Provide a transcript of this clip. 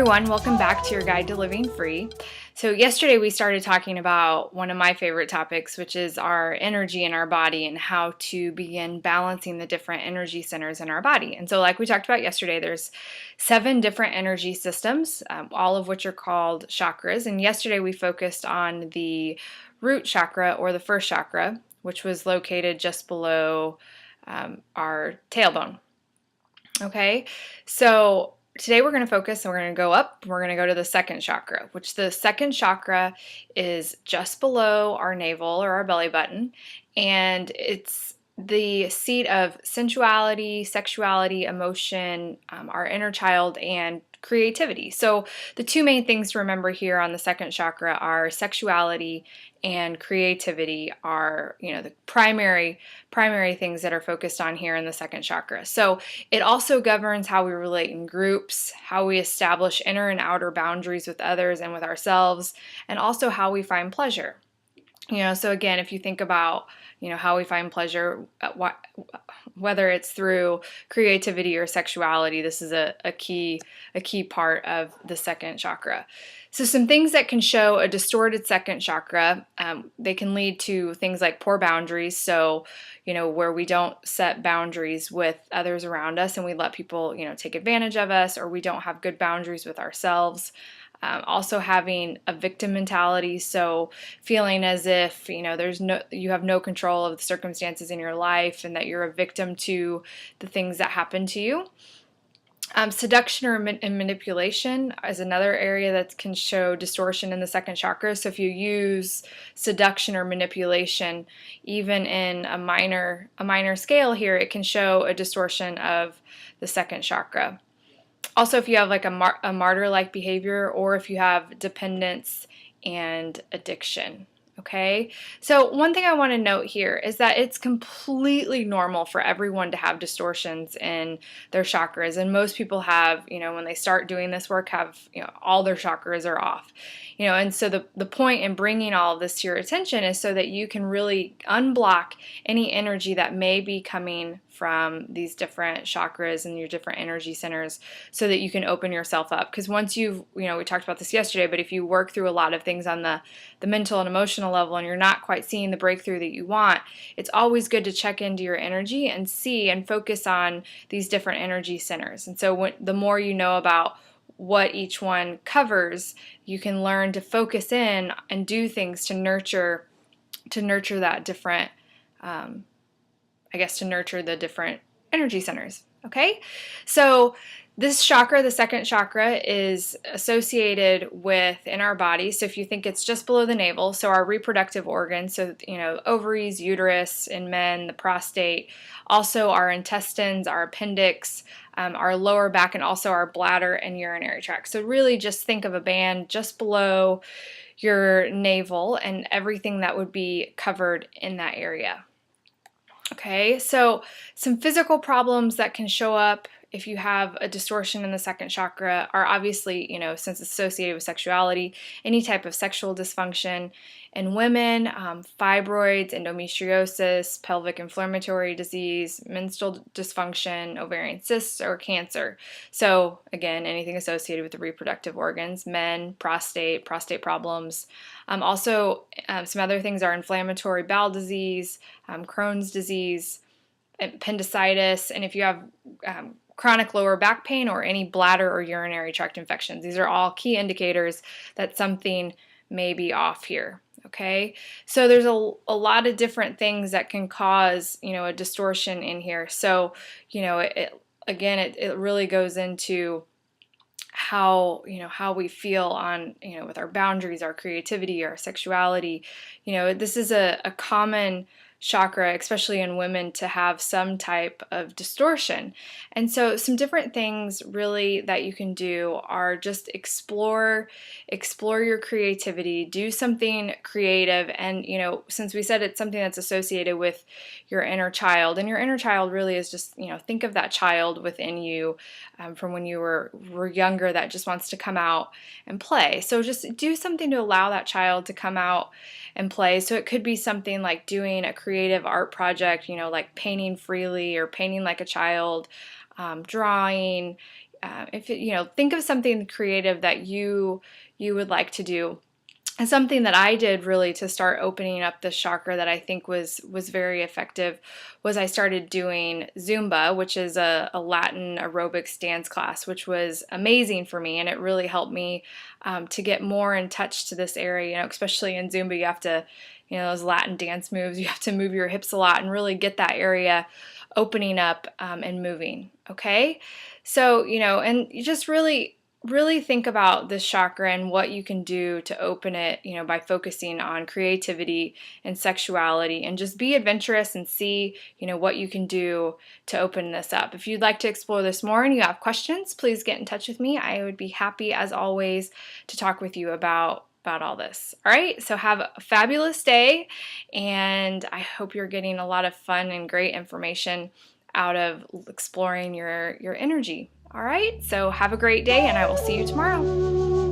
everyone, welcome back to your guide to living free. So yesterday we started talking about one of my favorite topics, which is our energy in our body and how to begin balancing the different energy centers in our body. And so like we talked about yesterday, there's 7 different energy systems, all of which are called chakras. And yesterday we focused on the root chakra, or the first chakra, which was located just below our tailbone. Okay, so today we're going to focus and we're going to go up. We're going to go to the second chakra, which the second chakra is just below our navel or our belly button, and it's the seat of sensuality, sexuality, emotion, our inner child, and creativity. So the 2 main things to remember here on the second chakra are sexuality and creativity are, the primary things that are focused on here in the second chakra. So it also governs how we relate in groups, how we establish inner and outer boundaries with others and with ourselves, and also how we find pleasure. So again, if you think about, how we find pleasure, whether it's through creativity or sexuality, this is a key part of the second chakra. So some things that can show a distorted second chakra, they can lead to things like poor boundaries. So, where we don't set boundaries with others around us and we let people, take advantage of us, or we don't have good boundaries with ourselves. Also having a victim mentality, so feeling as if you have no control of the circumstances in your life and that you're a victim to the things that happen to you. Seduction and manipulation is another area that can show distortion in the second chakra. So if you use seduction or manipulation, even in a minor scale here, it can show a distortion of the second chakra. Also, if you have like a martyr-like behavior, or if you have dependence and addiction. Okay, so one thing I want to note here is that it's completely normal for everyone to have distortions in their chakras, and most people have, when they start doing this work, have, all their chakras are off, and so the point in bringing all of this to your attention is so that you can really unblock any energy that may be coming from these different chakras and your different energy centers, so that you can open yourself up. Because once you've, we talked about this yesterday, but if you work through a lot of things on the mental and emotional level and you're not quite seeing the breakthrough that you want, it's always good to check into your energy and see and focus on these different energy centers. And so the more you know about what each one covers, you can learn to focus in and do things to nurture that different, to nurture the different energy centers. Okay, so this chakra, the second chakra, is associated with in our body. So if you think it's just below the navel, so our reproductive organs, so ovaries, uterus in men, the prostate, also our intestines, our appendix, our lower back, and also our bladder and urinary tract. So really just think of a band just below your navel and everything that would be covered in that area. Okay, so some physical problems that can show up if you have a distortion in the second chakra are obviously, since it's associated with sexuality, any type of sexual dysfunction in women, fibroids, endometriosis, pelvic inflammatory disease, menstrual dysfunction, ovarian cysts, or cancer. So again, anything associated with the reproductive organs, men, prostate problems. Also, some other things are inflammatory bowel disease, Crohn's disease, appendicitis, and if you have chronic lower back pain or any bladder or urinary tract infections. These are all key indicators that something may be off here. Okay, so there's a lot of different things that can cause, a distortion in here. So, it really goes into how we feel on, with our boundaries, our creativity, our sexuality. This is a common chakra, especially in women, to have some type of distortion. And so some different things really that you can do are just explore your creativity, do something creative. And since we said it's something that's associated with your inner child, and your inner child really is just, think of that child within you from when you were younger that just wants to come out and play. So just do something to allow that child to come out and play. So it could be something like doing a creative art project, like painting freely or painting like a child, drawing, think of something creative that you would like to do. And something that I did really to start opening up this chakra that I think was very effective was I started doing Zumba, which is a Latin aerobics dance class, which was amazing for me, and it really helped me to get more in touch to this area. Especially in Zumba, you have to, those Latin dance moves, you have to move your hips a lot and really get that area opening up and moving. Okay, so and you just really think about this chakra and what you can do to open it, by focusing on creativity and sexuality, and just be adventurous and see, what you can do to open this up. If you'd like to explore this more and you have questions, please get in touch with me. I would be happy, as always, to talk with you about all this. All right, so have a fabulous day, and I hope you're getting a lot of fun and great information out of exploring your energy. All right, so have a great day, and I will see you tomorrow.